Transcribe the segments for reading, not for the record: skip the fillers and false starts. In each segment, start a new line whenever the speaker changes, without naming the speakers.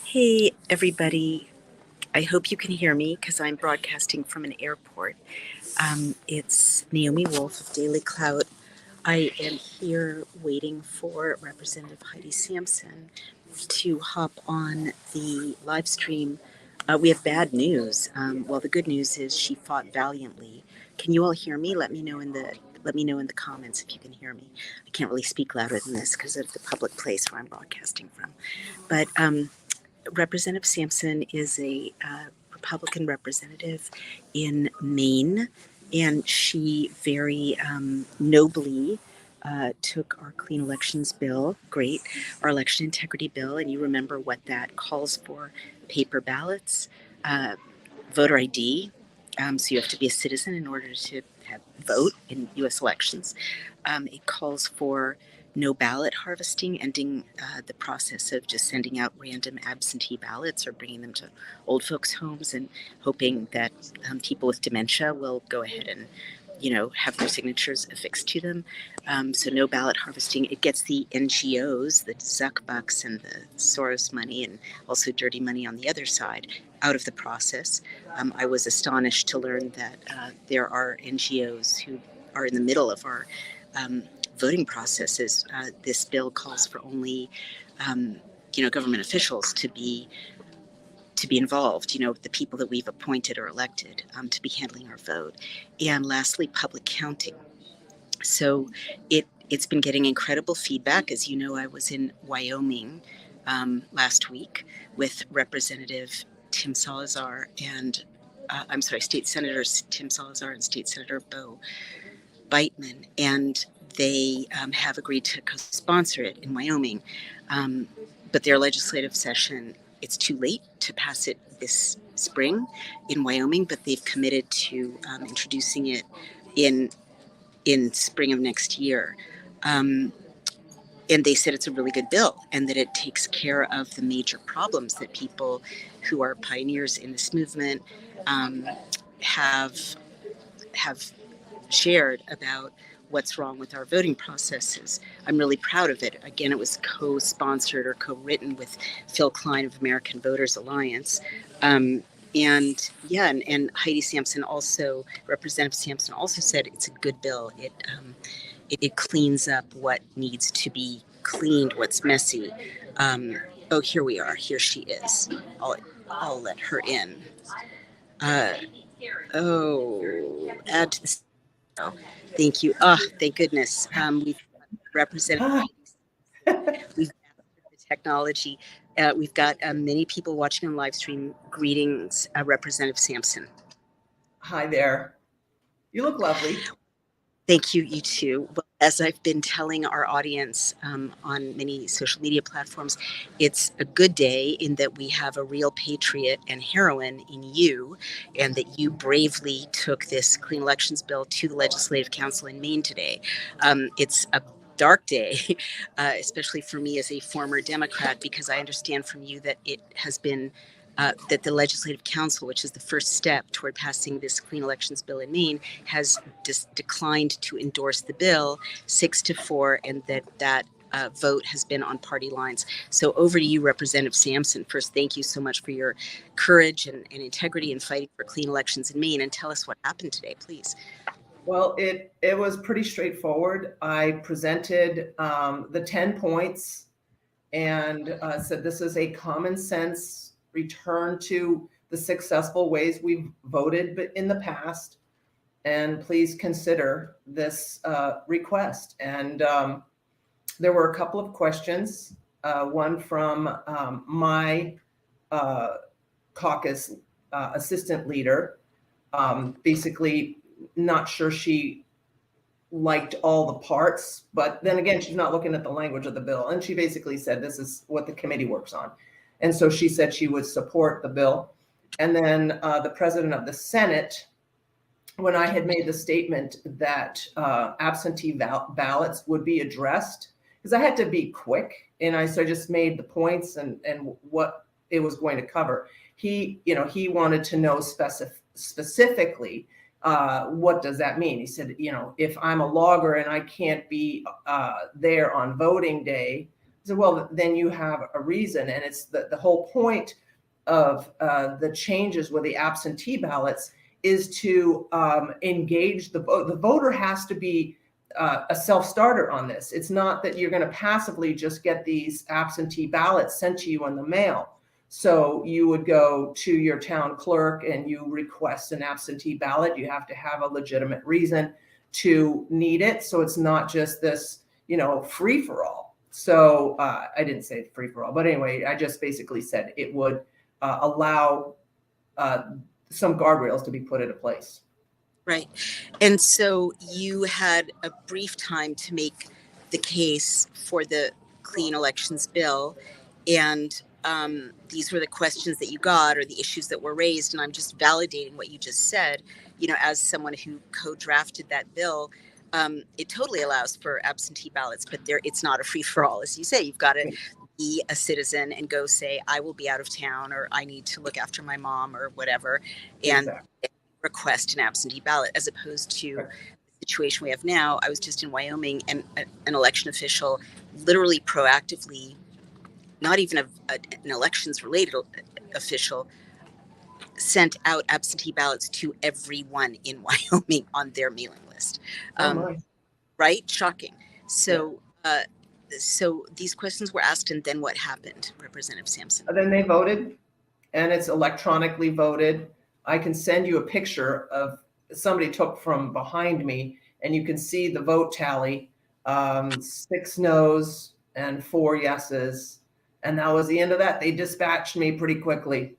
Hey, everybody. I hope you can hear me because I'm broadcasting from an airport. It's Naomi Wolf of Daily Clout. I am here waiting for Representative Heidi Sampson to hop on the live stream. We have bad news. Well, the good news is she fought valiantly. Can you all hear me? Let me know in the comments if you can hear me. I can't really speak louder than this because of the public place where I'm broadcasting from. But Representative Sampson is a Republican representative in Maine, and she very nobly took our clean elections bill, our election integrity bill, and you remember what that calls for: paper ballots, uh, voter ID. So you have to be a citizen in order to vote in U.S. elections. It calls for no ballot harvesting, ending the process of just sending out random absentee ballots or bringing them to old folks' homes and hoping that people with dementia will go ahead and have their signatures affixed to them. So no ballot harvesting. It gets the NGOs, the Zuck bucks and the Soros money and also dirty money on the other side out of the process. I was astonished to learn that there are NGOs who are in the middle of our voting processes. This bill calls for only, government officials to be involved. The people that we've appointed or elected to be handling our vote. And lastly, public counting. So it's been getting incredible feedback. As you know, I was in Wyoming last week with Representative Tim Salazar and State Senator Tim Salazar and State Senator Bo Beitman, and they have agreed to co-sponsor it in Wyoming. But their legislative session, it's too late to pass it this spring in Wyoming, but they've committed to introducing it in spring of next year. And they said it's a really good bill and that it takes care of the major problems that people who are pioneers in this movement have shared about what's wrong with our voting processes. I'm really proud of it. Again, it was co-sponsored or co-written with Phil Klein of American Voters Alliance. And Heidi Sampson also, Representative Sampson also said it's a good bill. It cleans up what needs to be cleaned, what's messy. Here we are. Here she is. I'll let her in. Add to this. Thank you. Thank goodness. We've represented. We've mastered the technology. We've got many people watching on live stream. Greetings, Representative Sampson.
Hi there. You look lovely.
Thank you, you too. Well, as I've been telling our audience on many social media platforms, it's a good day in that we have a real patriot and heroine in you, and that you bravely took this clean elections bill to the Legislative Council in Maine today. It's a dark day, especially for me as a former Democrat, because I understand from you that it has been that the Legislative Council, which is the first step toward passing this clean elections bill in Maine, has declined to endorse the bill 6-4, and that vote has been on party lines. So over to you, Representative Sampson. First, thank you so much for your courage and integrity in fighting for clean elections in Maine, and tell us what happened today, please.
Well, it was pretty straightforward. I presented the 10 points and said this is a common sense return to the successful ways we've voted in the past, and please consider this request. And there were a couple of questions, one from my caucus assistant leader, basically not sure she liked all the parts, but then again, she's not looking at the language of the bill. And she basically said, this is what the committee works on. And so she said she would support the bill. And then the president of the Senate, when I had made the statement that absentee ballots would be addressed, because I had to be quick, and so I just made the points and what it was going to cover. He wanted to know specifically what does that mean? He said, if I'm a logger and I can't be there on voting day, So, well, then you have a reason. And it's the whole point of the changes with the absentee ballots is to engage the vote. The voter has to be a self-starter on this. It's not that you're going to passively just get these absentee ballots sent to you in the mail. So you would go to your town clerk and you request an absentee ballot. You have to have a legitimate reason to need it. So it's not just this, free for all. So I didn't say free for all, but anyway, I just basically said it would allow some guardrails to be put into place.
Right. And so you had a brief time to make the case for the Clean Elections Bill. And these were the questions that you got or the issues that were raised. And I'm just validating what you just said, as someone who co-drafted that bill. It totally allows for absentee ballots, but it's not a free for all. As you say, you've got to be a citizen and go say, I will be out of town, or I need to look after my mom or whatever. And request an absentee ballot, as opposed to the situation we have now. I was just in Wyoming, and an election official literally proactively, not even an elections related official, sent out absentee ballots to everyone in Wyoming on their mailing list. Right? Shocking. So, so these questions were asked, and then what happened, Representative Sampson?
Then they voted, and it's electronically voted. I can send you a picture of somebody took from behind me, and you can see the vote tally, 6 no's and 4 yeses. And that was the end of that. They dispatched me pretty quickly.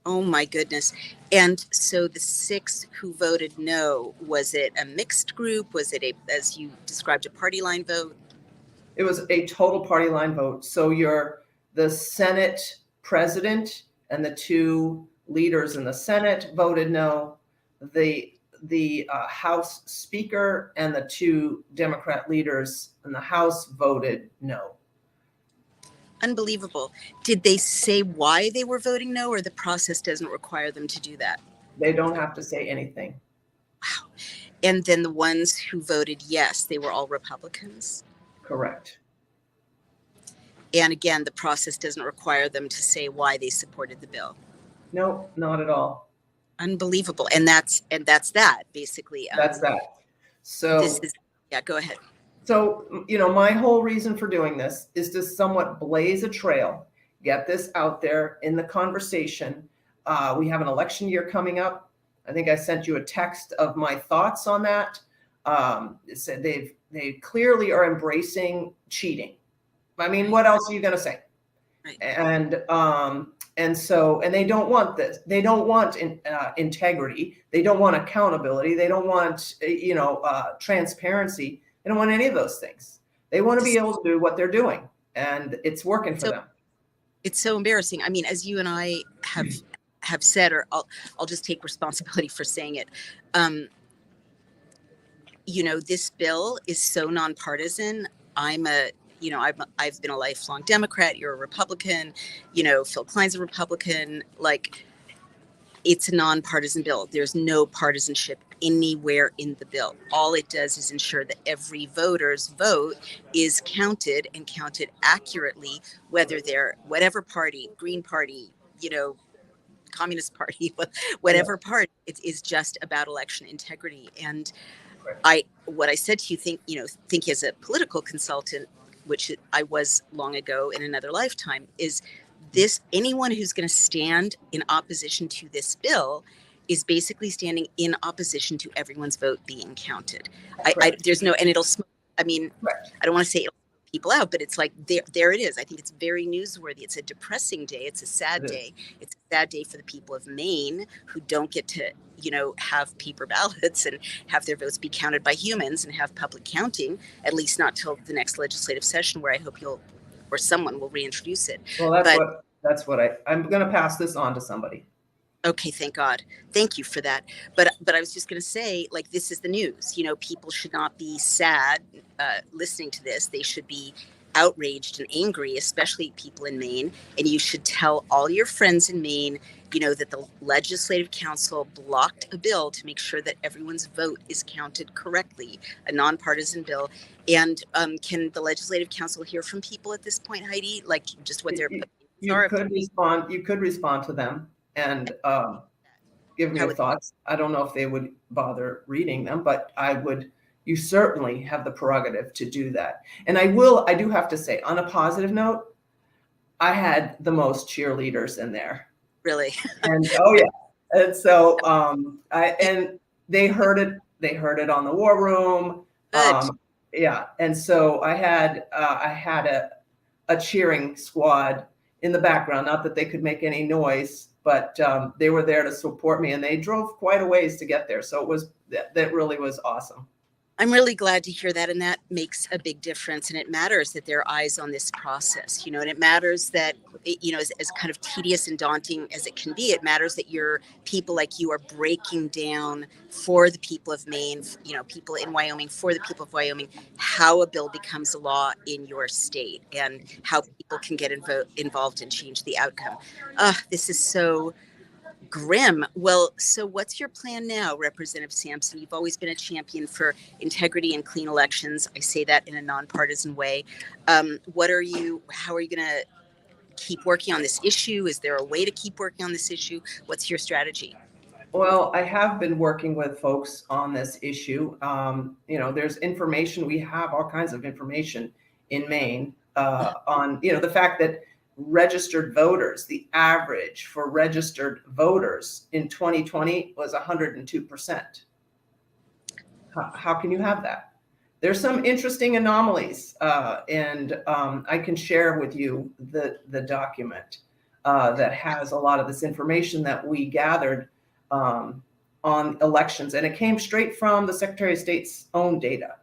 Oh my goodness. And so the 6 who voted no, was it a mixed group? Was it as you described, a party line vote?
It was a total party line vote. So you're the Senate president and the 2 leaders in the Senate voted no. The House Speaker and the 2 Democrat leaders in the House voted no.
Unbelievable. Did they say why they were voting no, or the process doesn't require them to do that?
They don't have to say anything.
Wow. And then the ones who voted yes, they were all Republicans?
Correct.
And again, the process doesn't require them to say why they supported the bill?
No, not at all.
Unbelievable. And that's that, basically.
That's that. So
go ahead.
So, my whole reason for doing this is to somewhat blaze a trail, get this out there in the conversation. We have an election year coming up. I think I sent you a text of my thoughts on that. It said they clearly are embracing cheating. I mean, what else are you going to say?
Right.
And they don't want this. They don't want integrity. They don't want accountability. They don't want, transparency. They don't want any of those things. They want to be able to do what they're doing, and it's working for them.
It's so embarrassing. I mean, as you and I have said, or I'll just take responsibility for saying it. This bill is so nonpartisan. I've been a lifelong Democrat. You're a Republican. Phil Klein's a Republican. Like, it's a nonpartisan bill. There's no partisanship anywhere in the bill. All it does is ensure that every voter's vote is counted, and counted accurately, whether they're whatever party, Green Party, Communist Party, whatever party. It is just about election integrity. And what I said to you, think as a political consultant, which I was long ago in another lifetime, is anyone who's going to stand in opposition to this bill is basically standing in opposition to everyone's vote being counted. There's no, and it'll, I mean, I don't want to say it'll people out, but it's like, there it is. I think it's very newsworthy. It's a depressing day. It's a sad day. It's a sad day for the people of Maine who don't get to, have paper ballots and have their votes be counted by humans and have public counting, at least not till the next legislative session, where I hope someone will reintroduce it.
Well, I'm going to pass this on to somebody.
Okay, thank God. Thank you for that. But I was just going to say, like, this is the news. People should not be sad listening to this. They should be outraged and angry, especially people in Maine. And you should tell all your friends in Maine, that the Legislative Council blocked a bill to make sure that everyone's vote is counted correctly, a nonpartisan bill. And can the Legislative Council hear from people at this point, Heidi? Like just what their opinions
You
are?
could respond. You could respond to them and give them your thoughts. I don't know if they would bother reading them, but I would. You certainly have the prerogative to do that. And I do have to say, on a positive note, I had the most cheerleaders in there.
Really?
And oh yeah. And so and they heard it. They heard it on the War Room.
Good.
Yeah. And so I had a cheering squad in the background. Not that they could make any noise, but they were there to support me, and they drove quite a ways to get there. So that really was awesome.
I'm really glad to hear that. And that makes a big difference. And it matters that there are eyes on this process, and it matters that, as kind of tedious and daunting as it can be, it matters that your people like you are breaking down for the people of Maine, people in Wyoming, for the people of Wyoming, how a bill becomes a law in your state and how people can get involved and change the outcome. This is so grim. Well, so what's your plan now, Representative Sampson? You've always been a champion for integrity and clean elections. I say that in a nonpartisan way. How are you going to keep working on this issue? Is there a way to keep working on this issue? What's your strategy?
Well, I have been working with folks on this issue. There's information. We have all kinds of information in Maine on, the fact that registered voters, the average for registered voters in 2020 was 102%. How can you have that? There's some interesting anomalies, and I can share with you the document that has a lot of this information that we gathered on elections, and it came straight from the Secretary of State's own data.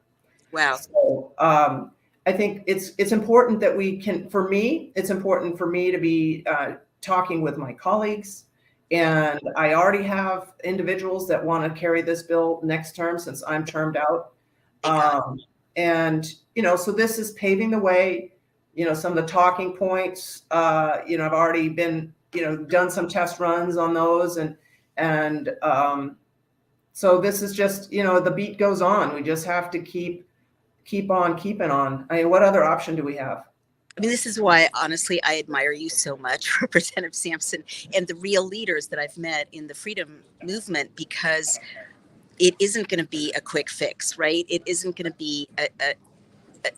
Wow.
So I think it's important that we can, for me, it's important for me to be talking with my colleagues. And I already have individuals that want to carry this bill next term since I'm termed out. So this is paving the way, some of the talking points, I've already been, done some test runs on those. And so this is just, the beat goes on. We just have to keep on keeping on. I mean, what other option do we have?
I mean, this is why, honestly, I admire you so much, Representative Sampson, and the real leaders that I've met in the freedom movement, because it isn't going to be a quick fix, right? It isn't going to be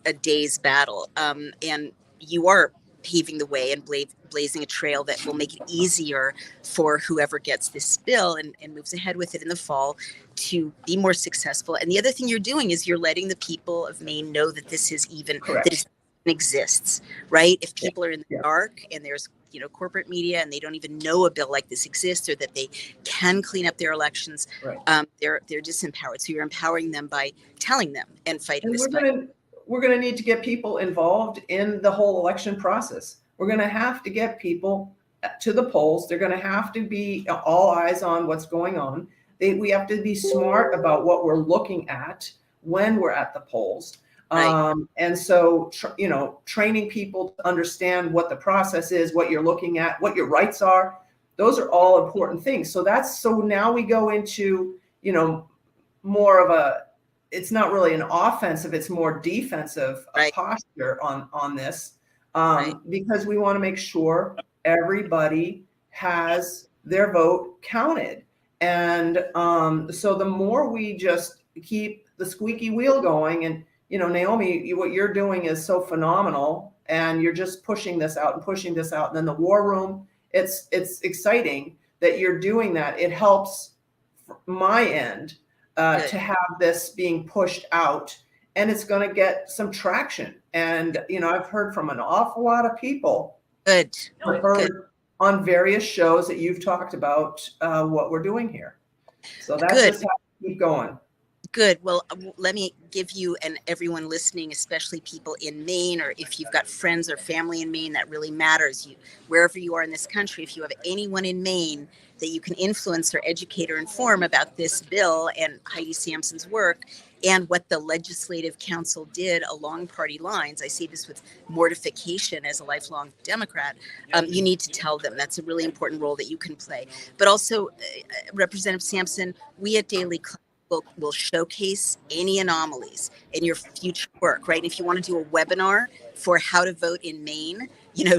a day's battle. And you are paving the way and blazing a trail that will make it easier for whoever gets this bill and moves ahead with it in the fall to be more successful. And the other thing you're doing is you're letting the people of Maine know that this is even,
Correct.
that it exists, right? If people are in the dark and there's, corporate media and they don't even know a bill like this exists or that they can clean up their elections, right. They're disempowered. So you're empowering them by telling them and fighting this fight.
We're going to need to get people involved in the whole election process. We're going to have to get people to the polls. They're going to have to be all eyes on what's going on. We have to be smart about what we're looking at when we're at the polls. Right. And so, training people to understand what the process is, what you're looking at, what your rights are. Those are all important things. So now we go into, more of it's not really an offensive, it's more defensive right. posture on this, right. because we want to make sure everybody has their vote counted. And so the more we just keep the squeaky wheel going, and, Naomi, what you're doing is so phenomenal, and you're just pushing this out and pushing this out. And then the War Room, it's exciting that you're doing that. It helps my end. To have this being pushed out, and it's going to get some traction. And, I've heard from an awful lot of people.
Good.
I've heard on various shows that you've talked about what we're doing here. So that's just how to keep going.
Good. Well, let me give you and everyone listening, especially people in Maine, or if you've got friends or family in Maine, that really matters. Wherever you are in this country, if you have anyone in Maine that you can influence or educate or inform about this bill and Heidi Sampson's work, and what the legislative council did along party lines. I see this with mortification as a lifelong Democrat. You need to tell them. That's a really important role that you can play. But also, Representative Sampson, we at Daily Cloud will showcase any anomalies in your future work, right? If you want to do a webinar for how to vote in Maine,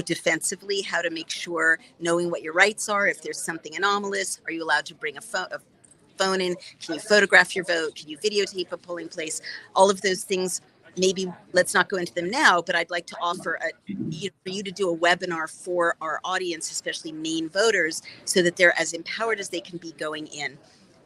defensively, how to make sure knowing what your rights are, if there's something anomalous, are you allowed to bring a phone in? Can you photograph your vote? Can you videotape a polling place? All of those things, maybe let's not go into them now, but I'd like to offer for you to do a webinar for our audience, especially Maine voters, so that they're as empowered as they can be going in.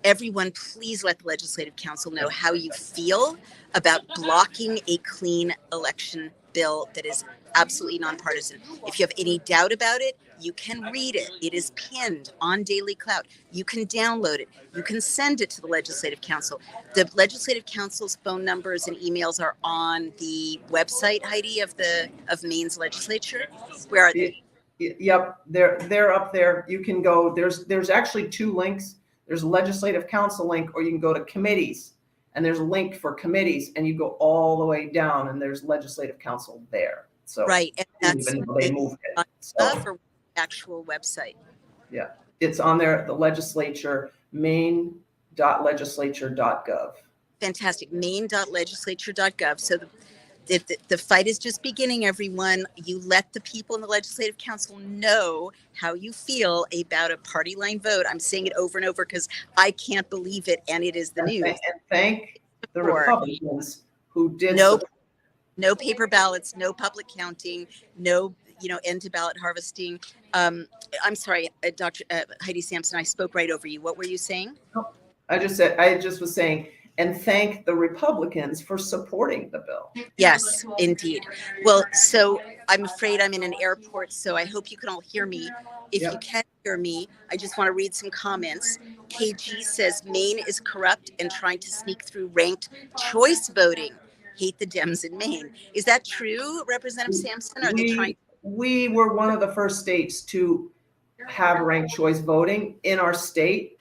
Everyone, please let the Legislative Council know how you feel about blocking a clean election bill that is absolutely nonpartisan. If you have any doubt about it, you can read it. It is pinned on Daily Cloud. You can download it. You can send it to the Legislative Council. The Legislative Council's phone numbers and emails are on the website, Heidi, of Maine's legislature. Where are they?
Yep, they're up there. You can go. There's actually two links. There's a Legislative Council link, or you can go to committees, and there's a link for committees, and you go all the way down, and there's Legislative Council there. So
right, and that's
even though they moved it.
For actual website.
Yeah, it's on there. The legislature, maine.legislature.gov.
Fantastic, maine.legislature.gov. So the fight is just beginning, everyone. You let the people in the Legislative Council know how you feel about a party line vote. I'm saying it over and over because I can't believe it, and it is the news.
And thank the Republicans who did
no paper ballots, no public counting, no end to ballot harvesting. I'm sorry, Dr. Heidi Sampson, I spoke right over you. What were you saying?
I just was saying, and thank the Republicans for supporting the bill.
Yes, indeed. Well, so I'm afraid I'm in an airport, so I hope you can all hear me. If you can't hear me, I just want to read some comments. KG says, Maine is corrupt and trying to sneak through ranked choice voting. Hate the Dems in Maine. Is that true, Representative Sampson? Are they trying?
We were one of the first states to have ranked choice voting in our state.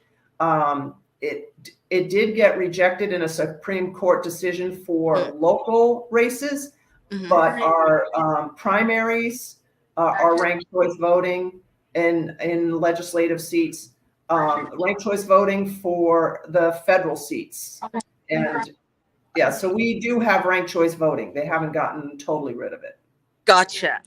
It did get rejected in a Supreme Court decision for local races, but our primaries are ranked choice voting in legislative seats, ranked choice voting for the federal seats. And yeah, so we do have ranked choice voting. They haven't gotten totally rid of it.
Gotcha.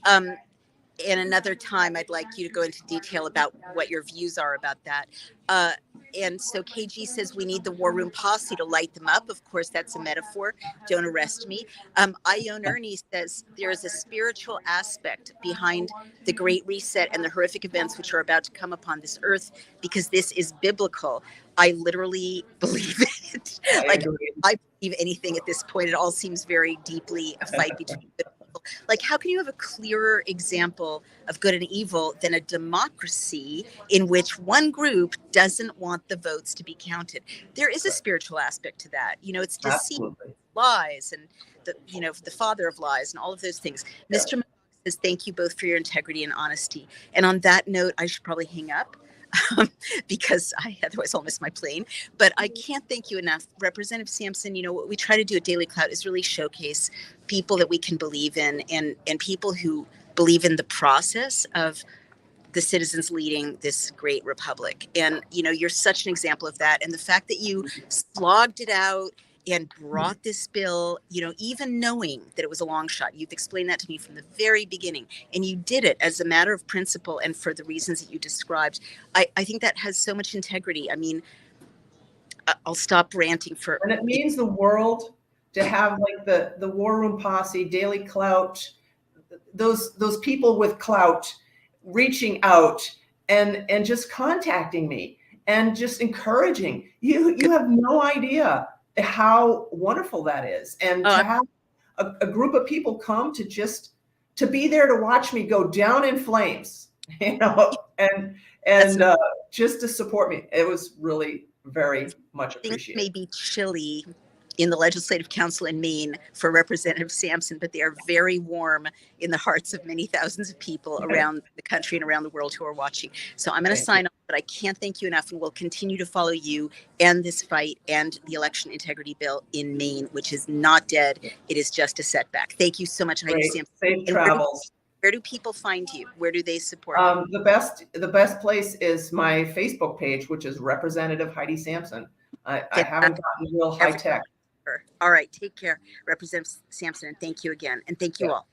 And another time, I'd like you to go into detail about what your views are about that. And so KG says we need the War Room posse to light them up. Of course, that's a metaphor. Don't arrest me. Ione Ernie says there is a spiritual aspect behind the Great Reset and the horrific events which are about to come upon this earth, because this is biblical. I literally believe it. I believe anything at this point. It all seems very deeply a fight between good and evil. Like, how can you have a clearer example of good and evil than a democracy in which one group doesn't want the votes to be counted? There is a spiritual aspect to that. It's deceit, lies, and the father of lies, and all of those things. Mr. says, thank you both for your integrity and honesty. And on that note, I should probably hang up. Because otherwise I'll miss my plane. But I can't thank you enough. Representative Sampson, what we try to do at Daily Cloud is really showcase people that we can believe in, and people who believe in the process of the citizens leading this great republic. And, you're such an example of that. And the fact that you slogged it out and brought this bill, even knowing that it was a long shot. You've explained that to me from the very beginning, and you did it as a matter of principle and for the reasons that you described. I think that has so much integrity. I mean, I'll stop ranting for.
And it means the world to have like the War Room posse, Daily Clout, those people with clout reaching out and just contacting me and just encouraging you. You have no idea how wonderful that is. And to have a group of people come to be there to watch me go down in flames, and just to support me. It was really very much appreciated.
Things may be chilly in the Legislative Council in Maine for Representative Sampson, but they are very warm in the hearts of many thousands of people around the country and around the world who are watching. So I'm going to sign off. but I can't thank you enough, and we'll continue to follow you and this fight and the election integrity bill in Maine, which is not dead. It is just a setback. Thank you so much, Heidi
Great.
Sampson.
Safe
And
travels.
where do people find you? Where do they support you?
The best place is my Facebook page, which is Representative Heidi Sampson. I haven't gotten real high tech.
All right, take care, Representative Sampson, and thank you again, and thank you all.